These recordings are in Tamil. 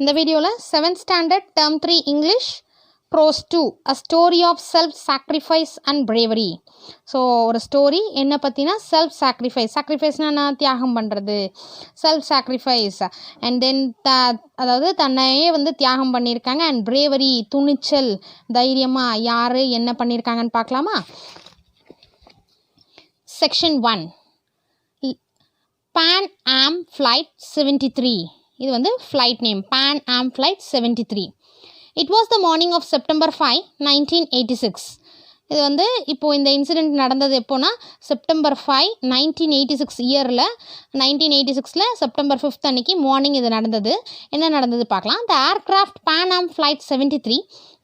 இந்த வீடியோவில் 7th standard term 3 English prose 2 a story of self sacrifice and bravery. So ஒரு ஸ்டோரி என்ன பற்றினா செல்ஃப் சாக்ரிஃபைஸ்னால் நான் தியாகம் பண்ணுறது, செல்ஃப் சாக்ரிஃபைஸ் அண்ட் தென் அதாவது தன்னையே வந்து தியாகம் பண்ணியிருக்காங்க. அண்ட் பிரேவரி துணிச்சல், தைரியமாக யார் என்ன பண்ணியிருக்காங்கன்னு பார்க்கலாமா? Section 1 Pan Am Flight 73. இது வந்து flight name Pan Am Flight 73. It was the morning of September 5, 1986. இது வந்து இப்போது இந்த இன்சிடெண்ட் நடந்தது எப்போனா செப்டம்பர் 5, 1986 இயரில் 1986 செப்டம்பர் 5 அன்னைக்கு மார்னிங் இது நடந்தது. என்ன நடந்தது பார்க்கலாம். The aircraft Pan Am Flight 73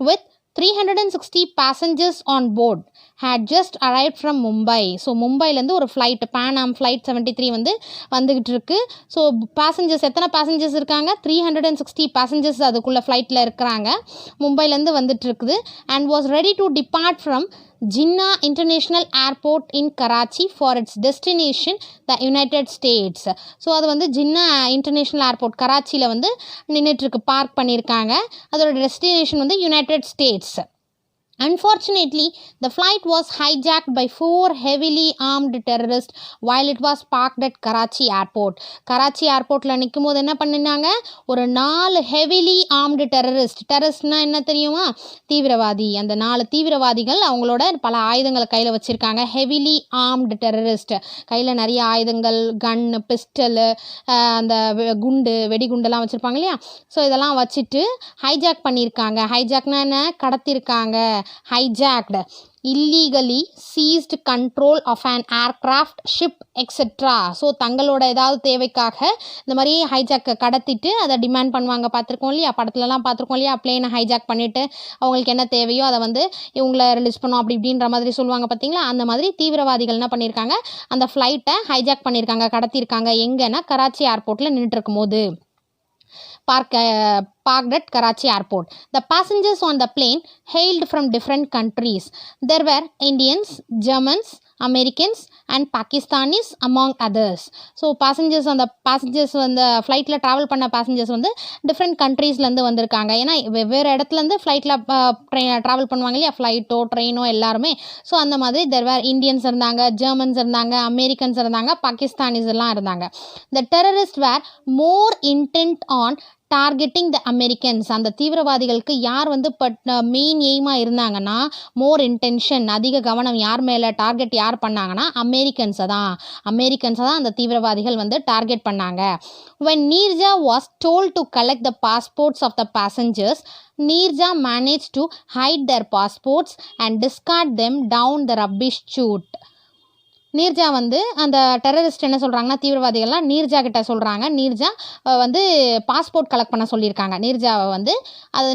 with 360 passengers on board had just arrived from Mumbai. So மும்பைலேருந்து ஒரு ஃப்ளைட் Pan Am Flight 73 வந்து வந்துக்கிட்டு இருக்கு. ஸோ பேசஞ்சர்ஸ் எத்தனை பேசஞ்சர்ஸ் இருக்காங்க? 360 பேசஞ்சர்ஸ் அதுக்குள்ளே ஃப்ளைட்டில் இருக்கிறாங்க. மும்பைலேருந்து வந்துட்டு இருக்குது. And was ready to depart from Jinnah International Airport in Karachi for its destination the United States. So அது வந்து Jinnah International Airport கராச்சியில் வந்து நின்றுட்டுருக்கு, பார்க் பண்ணியிருக்காங்க. அதோட டெஸ்டினேஷன் வந்து United states. Unfortunately, the flight was hijacked by 4 heavily armed terrorists while it was parked at Karachi Airport. Karachi ஏர்போர்ட்டில் நிற்கும் போது என்ன பண்ணினாங்க? ஒரு 4 heavily armed டெரரிஸ்ட்னா என்ன தெரியுமா? தீவிரவாதி. அந்த 4 தீவிரவாதிகள் அவங்களோட பல ஆயுதங்களை கையில் வச்சுருக்காங்க. ஹெவிலி ஆர்ம்டு டெரரிஸ்ட், கையில் நிறைய ஆயுதங்கள், கன்னு, பிஸ்டலு, அந்த வெடிகுண்டெல்லாம் வச்சுருப்பாங்க இல்லையா? ஸோ இதெல்லாம் வச்சுட்டு ஹைஜாக் பண்ணியிருக்காங்க. ஹைஜாக்னா என்ன? கடத்திருக்காங்க. hijacked, illegally seized control of an aircraft, ship, etc. So தங்களோட ஏதாவது தேவைக்காக இந்த மாதிரி ஹைஜாக் கடத்திட்டு அதை டிமாண்ட் பண்ணுவாங்க. பார்த்துருக்கோம் இல்லையா? படத்துலலாம் பார்த்துருக்கோம் இல்லையா? பிளேனை ஹைஜாக் பண்ணிவிட்டு அவங்களுக்கு என்ன தேவையோ அதை வந்து இவங்களை ரிலீஸ் பண்ணோம் அப்படி இப்படின்ற மாதிரி சொல்லுவாங்க பார்த்தீங்களா? அந்த மாதிரி தீவிரவாதிகள் என்ன பண்ணியிருக்காங்க? அந்த ஃப்ளைட்டை ஹைஜாக் பண்ணியிருக்காங்க, கடத்தியிருக்காங்க. எங்கன்னா கராச்சி ஏர்போர்ட்டில் நின்றுட்டு இருக்கும் போது. parked at Karachi Airport. The passengers on the plane hailed from different countries. There were Indians, Germans, Americans and Pakistanis among others. So passengers அந்த ஃப்ளைட்டில் ட்ராவல் பண்ண பேசஞ்சர்ஸ் வந்து டிஃப்ரெண்ட் கண்ட்ரீஸ்லேருந்து வந்திருக்காங்க. ஏன்னா வெவ்வேறு இடத்துலேருந்து ஃப்ளைட்டில் ட்ராவல் பண்ணுவாங்க இல்லையா? ஃப்ளைட்டோ ட்ரெயினோ எல்லாருமே. ஸோ அந்த மாதிரி தெர் வேர் இந்தியன்ஸ் இருந்தாங்க, ஜெர்மன்ஸ் இருந்தாங்க, அமெரிக்கன்ஸ் இருந்தாங்க, பாகிஸ்தானிஸ் எல்லாம் இருந்தாங்க. The terrorists were more intent on targeting the Americans. அந்த தீவிரவாதிகளுக்கு யார் வந்து மெயின் எய்மாக இருந்தாங்கன்னா, மோர் இன்டென்ஷன், அதிக கவனம் யார் மேலே டார்கெட் யார் பண்ணாங்கன்னா அமெரிக்கன்ஸை தான் அந்த தீவிரவாதிகள் வந்து டார்கெட் பண்ணாங்க. when Neerja was told to collect the passports of the passengers, Neerja managed to hide their passports and discard them down the rubbish chute. Neerja வந்து அந்த டெரரிஸ்ட் என்ன சொல்கிறாங்கன்னா, தீவிரவாதிகள்லாம் நீர்ஜா கிட்ட சொல்கிறாங்க. நீர்ஜா வந்து பாஸ்போர்ட் கலெக்ட் பண்ண சொல்லியிருக்காங்க. நீர்ஜாவை வந்து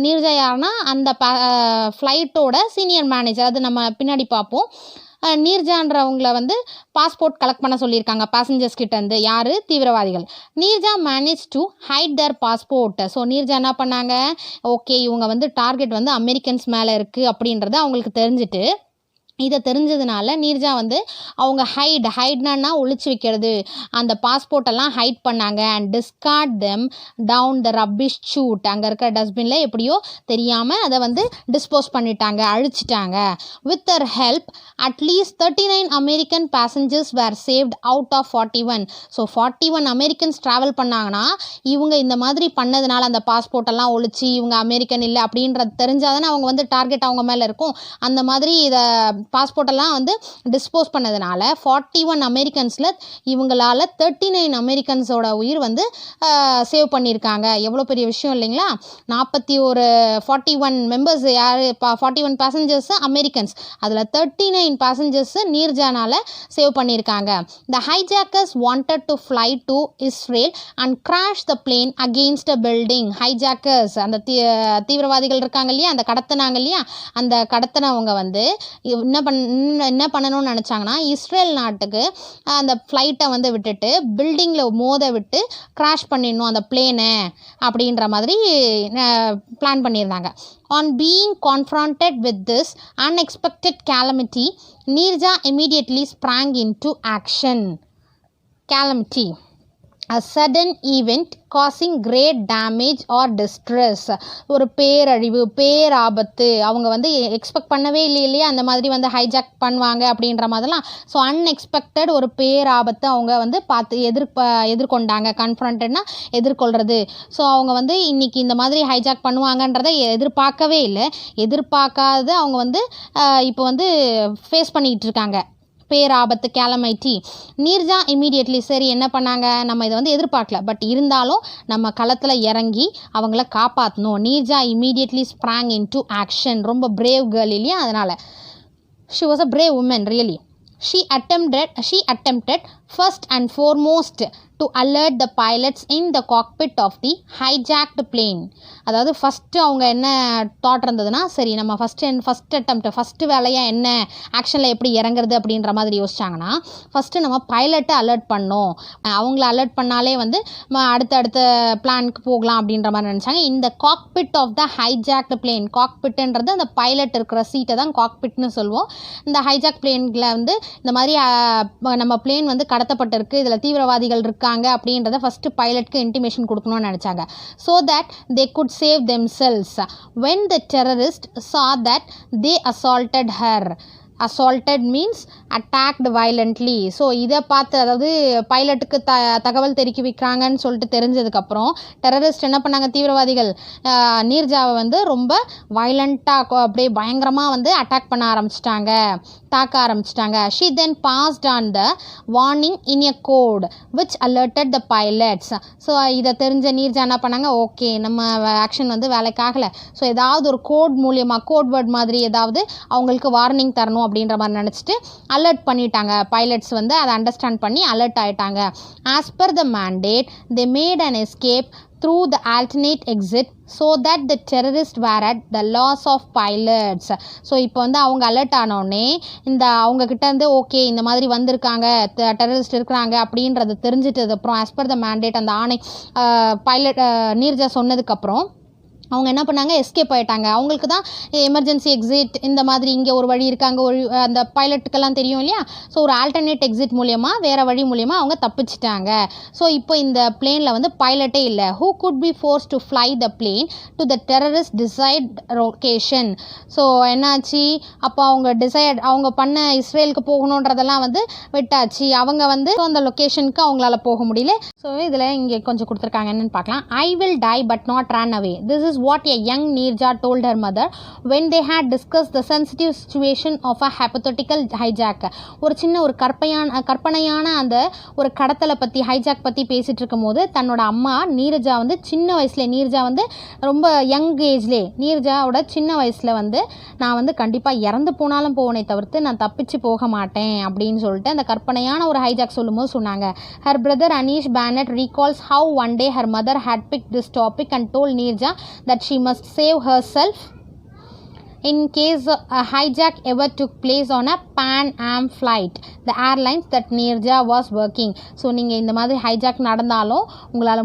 நீர்ஜா யாருன்னா அந்த ஃப்ளைட்டோட சீனியர் மேனேஜர். அது நம்ம பின்னாடி பார்ப்போம். நீர்ஜான்றவங்கள வந்து பாஸ்போர்ட் கலெக்ட் பண்ண சொல்லியிருக்காங்க பேசஞ்சர்ஸ் கிட்டேருந்து. யார்? தீவிரவாதிகள். Neerja manage to hide their passport. So Neerja என்ன பண்ணாங்க? ஓகே, இவங்க வந்து டார்கெட் வந்து அமெரிக்கன்ஸ் மேலே இருக்குது அப்படின்றது அவங்களுக்கு தெரிஞ்சுட்டு, இதை தெரிஞ்சதுனால நீர்ஜா வந்து அவங்க ஹைட்னா ஒழிச்சு வைக்கிறது, அந்த பாஸ்போர்ட்டெல்லாம் ஹைட் பண்ணாங்க. And discard them down the rubbish chute. அங்கே இருக்கிற டஸ்ட்பினில் எப்படியோ தெரியாமல் அதை வந்து டிஸ்போஸ் பண்ணிட்டாங்க, அழிச்சிட்டாங்க. வித் தர் ஹெல்ப் அட்லீஸ்ட் 39 American passengers were saved out of 41. So 41 Americans travel பண்ணாங்கன்னா இவங்க இந்த மாதிரி பண்ணதுனால அந்த பாஸ்போர்ட்டெல்லாம் ஒழிச்சு இவங்க அமெரிக்கன் இல்லை அப்படின்றது தெரிஞ்சாதானே அவங்க வந்து டார்கெட் அவங்க மேலே இருக்கும். அந்த மாதிரி இதை பாஸ்போர்ட்டெல்லாம் வந்து டிஸ்போஸ் பண்ணதுனால 41 அமெரிக்கன்ஸில் இவங்களால் 39 அமெரிக்கன்ஸோட உயிர் வந்து சேவ் பண்ணியிருக்காங்க. எவ்வளோ பெரிய விஷயம் இல்லைங்களா? 41 மெம்பர்ஸ் யார்? 41 பேசஞ்சர்ஸு அமெரிக்கன்ஸ், அதில் 39 பேசஞ்சர்ஸு நீர்ஜானால் சேவ் பண்ணியிருக்காங்க. The hijackers wanted to fly to Israel and crash the plane against a building. Hijackers அந்த தீவிரவாதிகள் இருக்காங்க இல்லையா? அந்த கடத்தினாங்க இல்லையா? அந்த கடத்தினவங்க வந்து என்ன பண்ணணும்னு நினச்சாங்கன்னா, இஸ்ரேல் நாட்டுக்கு அந்த ஃப்ளைட்டை வந்து விட்டுட்டு பில்டிங்கில் மோத விட்டு கிராஷ் பண்ணிடணும் அந்த பிளேனை அப்படின்ற மாதிரி பிளான் பண்ணியிருந்தாங்க. On being confronted with this unexpected calamity, Neerja immediately sprang into action. Calamity a sudden event causing great damage or distress. ஒரு பேரழிவு, பேராபத்து, அவங்க வந்து எக்ஸ்பெக்ட் பண்ணவே இல்லையா அந்த மாதிரி வந்து ஹைஜாக் பண்ணுவாங்க அப்படின்ற மாதிரிலாம். ஸோ அன்எக்ஸ்பெக்டட் ஒரு பேராபத்தை அவங்க வந்து எதிர்கொண்டாங்க. கன்ஃபரண்டட்னா எதிர்கொள்கிறது. ஸோ அவங்க வந்து இன்றைக்கி இந்த மாதிரி ஹைஜாக் பண்ணுவாங்கன்றதை எதிர்பார்க்கவே இல்லை. எதிர்பார்க்காத அவங்க வந்து இப்போ வந்து ஃபேஸ் பண்ணிக்கிட்டு இருக்காங்க பேராபத்து, கேலமைட்டி. நீர்ஜா இமீடியட்லி சரி என்ன பண்ணாங்க, நம்ம இதை வந்து எதிர்பார்க்கல, பட் இருந்தாலும் நம்ம களத்தில் இறங்கி அவங்கள காப்பாற்றணும். Neerja immediately sprang in to action. ரொம்ப பிரேவ் கேர்ள் இல்லையா, அதனால் she was a brave woman really. She attempted first and foremost to alert the pilots in the cockpit of the hijacked plane. அதாவது ஃபஸ்ட்டு அவங்க என்ன தாட் இருந்ததுன்னா, சரி நம்ம ஃபஸ்ட்டு வேலையாக என்ன ஆக்ஷனில் எப்படி இறங்குறது அப்படின்ற மாதிரி யோசிச்சாங்கன்னா, ஃபஸ்ட்டு நம்ம பைலட்டை அலர்ட் பண்ணோம். அவங்கள அலர்ட் பண்ணாலே வந்து அடுத்த பிளானுக்கு போகலாம் அப்படின்ற மாதிரி நினச்சாங்க. இந்த cockpit of the hijacked plane, காக்பிட்டுன்றது அந்த பைலட் இருக்கிற சீட்டை தான் காக்பிட்னு சொல்லுவோம். இந்த ஹைஜாக் பிளேனில் வந்து இந்த மாதிரி நம்ம பிளேன் வந்து கடத்தப்பட்டிருக்கு, இதில் தீவிரவாதிகள் இருக்காங்க அப்படின்றத ஃபஸ்ட்டு பைலட்க்கு இன்டிமேஷன் கொடுக்கணும்னு நினச்சாங்க. So that they good save themselves when the terrorist saw that they assaulted her. assaulted means attacked violently. So இதை பார்த்து, அதாவது பைலட்டுக்கு தகவல் தெரிவிக்கிறாங்கன்னு சொல்லிட்டு தெரிஞ்சதுக்கப்புறம் டெரரிஸ்ட் என்ன பண்ணாங்க, தீவிரவாதிகள் நீர்ஜாவை வந்து ரொம்ப வயலண்ட்டாக அப்படியே பயங்கரமாக வந்து அட்டாக் பண்ண ஆரம்பிச்சிட்டாங்க, தாக்க ஆரம்பிச்சிட்டாங்க. She then passed on the warning in a code which alerted the pilots. So இதை தெரிஞ்ச நீர்ஜா என்ன பண்ணாங்க, ஓகே நம்ம ஆக்ஷன் வந்து வேலைக்காகலை, ஸோ ஏதாவது ஒரு கோட் மூலியமாக, கோட் வேர்ட் மாதிரி ஏதாவது அவங்களுக்கு வார்னிங் தரணும் அப்படின்ற மாதிரி நினச்சிட்டு அலர்ட் பண்ணிட்டாங்க. பைலட்ஸ் வந்து அதை அண்டர்ஸ்டாண்ட் பண்ணி அலர்ட் ஆகிட்டாங்க. As per the mandate they made an escape through the alternate exit so that the terrorists were at the loss of pilots. So இப்போ வந்து அவங்க அலர்ட் ஆனோடனே இந்த அவங்கக்கிட்ட இருந்து ஓகே இந்த மாதிரி வந்திருக்காங்க, டெரரிஸ்ட் இருக்கிறாங்க அப்படின்றது தெரிஞ்சிட்டதுக்கப்புறம் ஆஸ் பர் த mandate அந்த ஆணை பைலட் நீர்ஜா சொன்னதுக்கப்புறம் அவங்க என்ன பண்ணாங்க, எஸ்கேப் ஆகிட்டாங்க. அவங்களுக்கு தான் எமர்ஜென்சி எக்ஸிட் இந்த மாதிரி இங்கே ஒரு வழி இருக்காங்க, ஒரு அந்த பைலட்டுக்கெல்லாம் தெரியும் இல்லையா. ஸோ ஒரு ஆல்டர்னேட் எக்ஸிட் மூலியமாக, வேறு வழி மூலியமாக அவங்க தப்பிச்சிட்டாங்க. ஸோ இப்போ இந்த பிளேனில் வந்து பைலட்டே இல்லை. Who could be force to fly the plane to the terrorist decide location. So என்னாச்சு, அப்போ அவங்க பண்ண இஸ்ரேலுக்கு போகணுன்றதெல்லாம் வந்து விட்டாச்சு. அவங்க வந்து அந்த லொக்கேஷனுக்கு அவங்களால போக முடியல. ஸோ இதில் இங்கே கொஞ்சம் கொடுத்துருக்காங்க, என்னென்னு பார்க்கலாம். I will tie but not run away. This is what a young Neerja told her mother when they had discussed the sensitive situation of a hypothetical hijack. ஒரு சின்ன ஒரு கற்பனையான அந்த ஒரு கடத்தலை பற்றி, ஹைஜாக் பற்றி பேசிகிட்டு இருக்கும் போது தன்னோட அம்மா நீரஜா வந்து சின்ன வயசுல, நீரஜா வந்து ரொம்ப யங் ஏஜ்லேயே, நீரஜாவோட சின்ன வயசில் வந்து நான் வந்து கண்டிப்பாக இறந்து போனாலும் போவனே தவிர்த்து நான் தப்பிச்சு போக மாட்டேன் அப்படின்னு சொல்லிட்டு அந்த கற்பனையான ஒரு ஹைஜாக் சொல்லும்போது சொன்னாங்க. Her brother Anish Bennett recalls how one day her mother had picked this topic and told Neerja that she must save herself in case a hijack ever took place on a Pan Am flight, the airlines that Neerja was working. So நீங்கள் இந்த மாதிரி ஹைஜாக் நடந்தாலும் உங்களால்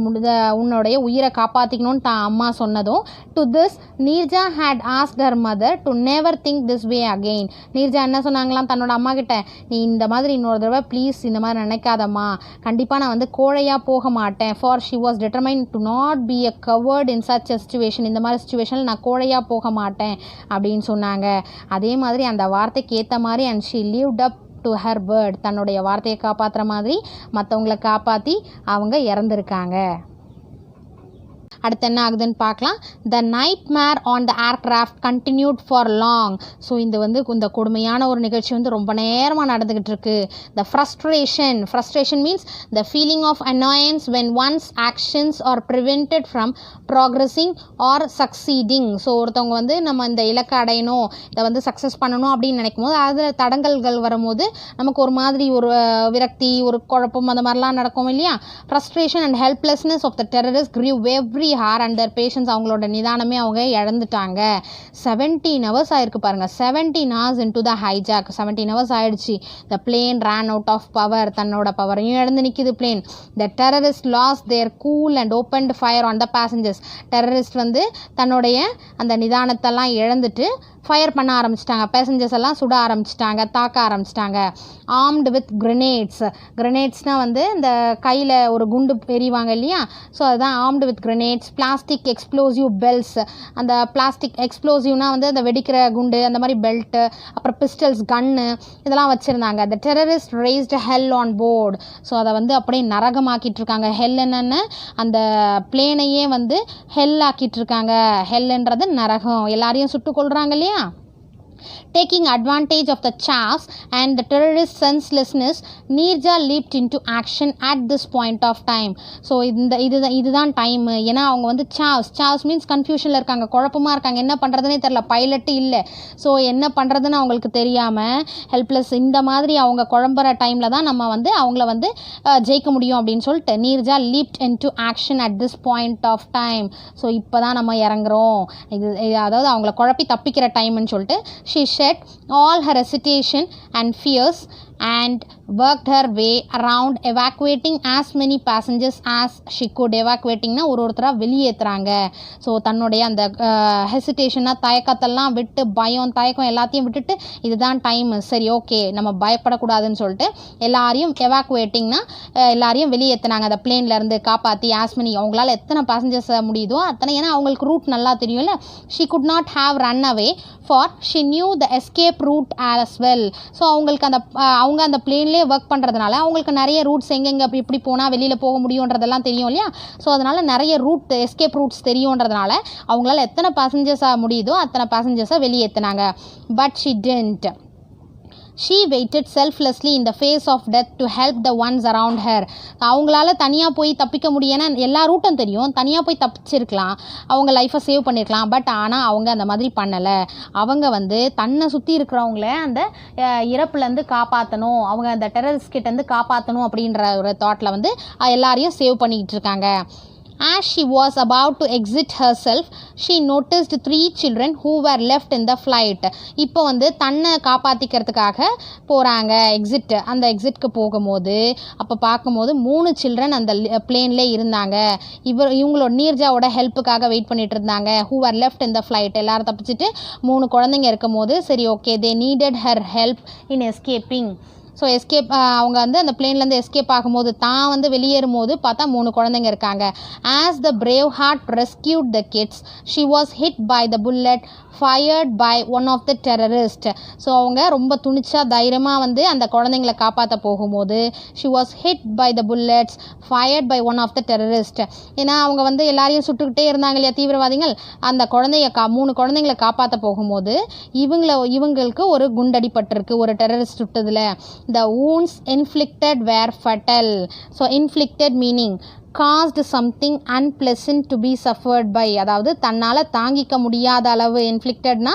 உன்னுடைய உயிரை காப்பாற்றிக்கணும்னு அம்மா சொன்னதும், to this Neerja had asked her mother to never think this way again. Neerja என்ன சொன்னாங்களாம் தன்னோட அம்மா கிட்ட, நீ இந்த மாதிரி இன்னொரு தடவை ப்ளீஸ் இந்த மாதிரி நினைக்காதம்மா, கண்டிப்பாக நான் வந்து கோழையாக போக மாட்டேன். For she was determined to not be a covered in such a situation. இந்த மாதிரி சிச்சுவேஷனில் நான் கோழையாக போக மாட்டேன் அப்படின்னு சொன்னாங்க. அதே மாதிரி அந்த வார்த்தைக்கு ஏற்ற மாதிரி and she lived up to her word. தன்னுடைய வார்த்தையை காப்பாற்றுற மாதிரி மற்றவங்களை காப்பாற்றி அவங்க இறந்துருக்காங்க. அடுத்து என்ன ஆகுதுன்னு பார்க்கலாம். The nightmare on the aircraft continued for long. So இந்த கொடுமையான ஒரு நிகழ்ச்சி வந்து ரொம்ப நேரமாக நடந்துக்கிட்டு இருக்கு. The frustration means the feeling of annoyance when one's actions are prevented from progressing or succeeding. So ஒருத்தவங்க வந்து நம்ம இந்த இலக்கை அடையணும், இதை வந்து சக்ஸஸ் பண்ணணும் அப்படின்னு நினைக்கும் போது அதில் தடங்கல்கள் வரும்போது நமக்கு ஒரு மாதிரி ஒரு விரக்தி, ஒரு குழப்பம், அந்த மாதிரிலாம் நடக்கும் இல்லையா. Frustration and helplessness of the terrorist grew every hour and their patience. அவங்களோட நிதானமே அவங்க இழந்துட்டாங்க. 17 hours ஆயிருக்கு பாருங்கள், 17 hours into the hijack. 17 hours ஆயிடுச்சு. The plane ran out of power. தன்னோட பவரையும் இழந்து நிற்கிது plane. The terrorist last there cool and opened fire on the passengers. Terrorist வந்து தன்னுடைய அந்த நிதானத்தெல்லாம் இழந்துட்டு ஃபயர் பண்ண ஆரம்பிச்சிட்டாங்க. பேசஞ்சர்ஸ் எல்லாம் சுட ஆரம்பிச்சிட்டாங்க, தாக்க ஆரம்பிச்சிட்டாங்க. ஆர்ம்டு வித் கிரெனேட்ஸ்னால் வந்து இந்த கையில் ஒரு குண்டு எறிவாங்க இல்லையா, ஸோ அதுதான் armed with grenades. Plastic explosive belts, அந்த பிளாஸ்டிக் எக்ஸ்ப்ளோசிவ்னால் வந்து அந்த வெடிக்கிற குண்டு அந்த மாதிரி பெல்ட்டு, அப்புறம் பிஸ்டல்ஸ், கன்னு இதெல்லாம் வச்சுருந்தாங்க. The terrorist raised hell on board. ஸோ அதை வந்து அப்படியே நரகமாக்கிட்டு இருக்காங்க. ஹெல் என்னென்னு அந்த பிளேனையே வந்து ஹெல் ஆக்கிட்டு இருக்காங்க. ஹெல்ன்றது நரகம், எல்லாரையும் சுட்டு கொள்கிறாங்க இல்லையா. Taking advantage of the chaos and the terrorist senselessness, Neerja leaped into action at this point of time. So இதுதான் டைம். ஏன்னா அவங்க வந்து சாஸ் மீன்ஸ் கன்ஃபியூஷனில் இருக்காங்க, குழப்பமாக இருக்காங்க, என்ன பண்ணுறதுனே தெரில, பைலட்டு இல்லை. ஸோ என்ன பண்ணுறதுன்னு அவங்களுக்கு தெரியாமல் ஹெல்ப்லெஸ், இந்த மாதிரி அவங்க குழம்புற டைமில் தான் நம்ம வந்து அவங்கள வந்து ஜெயிக்க முடியும் அப்படின்னு சொல்லிட்டு Neerja leaped into action at this point of time. So இப்போ தான் நம்ம இறங்குறோம், அதாவது அவங்கள குழப்பி தப்பிக்கிற டைம்னு சொல்லிட்டு she shed all her hesitation and fears and worked her way around, evacuating as many passengers as she could. evacuatingனா ஒருத்தராக வெளியேற்றுறாங்க. ஸோ தன்னுடைய அந்த ஹெசிடேஷனாக தயக்கத்தெல்லாம் விட்டு, பயம் தயக்கம் எல்லாத்தையும் விட்டுட்டு இதுதான் டைம், சரி ஓகே நம்ம பயப்படக்கூடாதுன்னு சொல்லிட்டு எல்லாரையும் எவாக்குவேட்டிங்னா எல்லாரையும் வெளியேற்றினாங்க. அந்த பிளேன்லேருந்து காப்பாற்றி ஆஸ்மனி அவங்களால எத்தனை பேசஞ்சர்ஸ் முடியுதோ அத்தனை, ஏன்னா அவங்களுக்கு ரூட் நல்லா தெரியும்ல. She could not have run away for she new the escape root as well. So அவங்களுக்கு அவங்க அந்த பிளேன்லேயே ஒர்க் பண்ணுறதுனால அவங்களுக்கு நிறைய ரூட்ஸ் எங்கெங்கே இப்படி போனால் வெளியில் போக முடியுன்றதெல்லாம் தெரியும் இல்லையா. ஸோ அதனால் நிறைய எஸ்கேப் ரூட்ஸ் தெரியுன்றதுனால அவங்களால எத்தனை பேசஞ்சர்ஸாக முடியுதோ அத்தனை பேசஞ்சர்ஸை வெளியேற்றினாங்க. But she didn't. She waited selflessly in the face of death to help the ones around her. அவங்களால தனியாக போய் தப்பிக்க முடியும், ஏன்னா எல்லா ரூட்டும் தெரியும், தனியாக போய் தப்பிச்சிருக்கலாம், அவங்க லைஃப்பை சேவ் பண்ணியிருக்கலாம். பட் ஆனால் அவங்க அந்த மாதிரி பண்ணலை. அவங்க வந்து தன்னை சுற்றி இருக்கிறவங்கள அந்த இறப்புலேருந்து காப்பாற்றணும், அவங்க அந்த டெரரிஸ்ட் கிட்டேருந்து காப்பாற்றணும் அப்படின்ற ஒரு தாட்டில் வந்து எல்லாரையும் சேவ் பண்ணிக்கிட்டு இருக்காங்க. As she was about to exit herself, she noticed 3 children who were left in the flight. இப்போ வந்து தன்னை காப்பாற்றிக்கிறதுக்காக போகிறாங்க அந்த எக்ஸிட்க்கு போகும்போது அப்போ பார்க்கும்போது 3 சில்ட்ரன் அந்த பிளேன்லேயே இருந்தாங்க. இவங்களோட நீர்ஜாவோட ஹெல்ப்புக்காக வெயிட் பண்ணிட்டு இருந்தாங்க. who were left in the flight, எல்லாரும் தப்பிச்சுட்டு 3 குழந்தைங்க இருக்கும் போது சரி okay, they needed her help in escaping. So அவங்க வந்து அந்த பிளேன்லேருந்து எஸ்கேப் ஆகும்போது தான் வந்து வெளியேறும் போது பார்த்தா 3 குழந்தைங்க இருக்காங்க. As the brave heart rescued the kids, she was hit by the bullet fired by one of the terrorist. So அவங்க ரொம்ப துணிச்சா தைரியமாக வந்து அந்த குழந்தைங்களை காப்பாற்ற போகும்போது she was hit by the bullets fired by one of the terrorist. ஏன்னா அவங்க வந்து எல்லாரையும் சுட்டுக்கிட்டே இருந்தாங்க இல்லையா தீவிரவாதிகள். அந்த 3 குழந்தைங்களை காப்பாற்ற போகும்போது இவங்களுக்கு ஒரு குண்டடிப்பட்டிருக்கு, ஒரு டெரரிஸ்ட் சுட்டதில். The wounds inflicted were fatal. So inflicted meaning caused something unpleasant to be suffered by. அதாவது தன்னால் தாங்கிக்க முடியாத அளவு inflictedனா,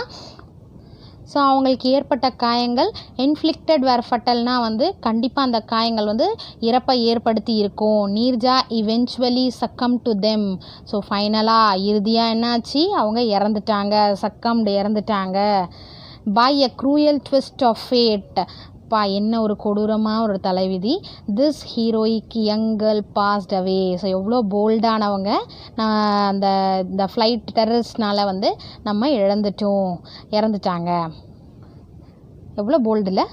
ஸோ அவங்களுக்கு ஏற்பட்ட காயங்கள் இன்ஃப்ளிக்டட் வேர் ஃபட்டல்னா வந்து கண்டிப்பாக அந்த காயங்கள் வந்து இறப்பை ஏற்படுத்தி இருக்கும். Neerja eventually succumb to them. So ஃபைனலாக இறுதியாக என்னாச்சு, அவங்க இறந்துட்டாங்க by a cruel twist of fate. என்ன ஒரு கொடூரமாக ஒரு தலைவிதி. This heroic young girl passed away. So எவ்வளோ போல்டானவங்க, இந்த ஃப்ளைட் டெரரிஸ்ட்னால வந்து நம்ம இறந்துட்டாங்க. எவ்வளோ போல்டு இல்லை.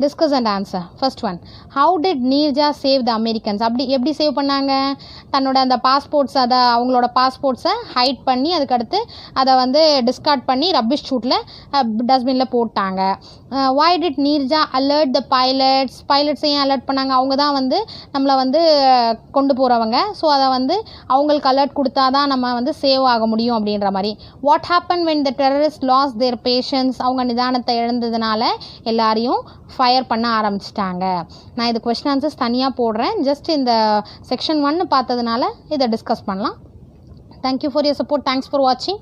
Discuss and answer. First one, how did Neerja save the Americans? எப்படி சேவ் பண்ணாங்க? தன்னோட அந்த பாஸ்போர்ட்ஸ், அவங்களோட பாஸ்போர்ட்ஸை ஹைட் பண்ணி அதுக்கடுத்து அதை வந்து டிஸ்கார்ட் பண்ணி ரப்பிஷ் ஷூட்டில் டஸ்ட்பினில் போட்டாங்க. why did Neerja alert the pilots ஏன் அலர்ட் பண்ணாங்க? அவங்க தான் வந்து நம்மளை வந்து கொண்டு போகிறவங்க. ஸோ அதை வந்து அவங்களுக்கு அலர்ட் கொடுத்தா தான் நம்ம வந்து சேவ் ஆக முடியும் அப்படின்ற மாதிரி. What happen when the terrorists lost their patience? அவங்க நிதானத்தை இழந்ததுனால எல்லாரையும் ஃபயர் பண்ண ஆரம்பிச்சிட்டாங்க. நான் இது கொஸ்டின் ஆன்சர்ஸ் தனியாக போடுறேன், ஜஸ்ட் இந்த செக்ஷன் 1 பார்த்ததுனால இதை டிஸ்கஸ் பண்ணலாம். Thank you for your support. Thanks for வாட்சிங்.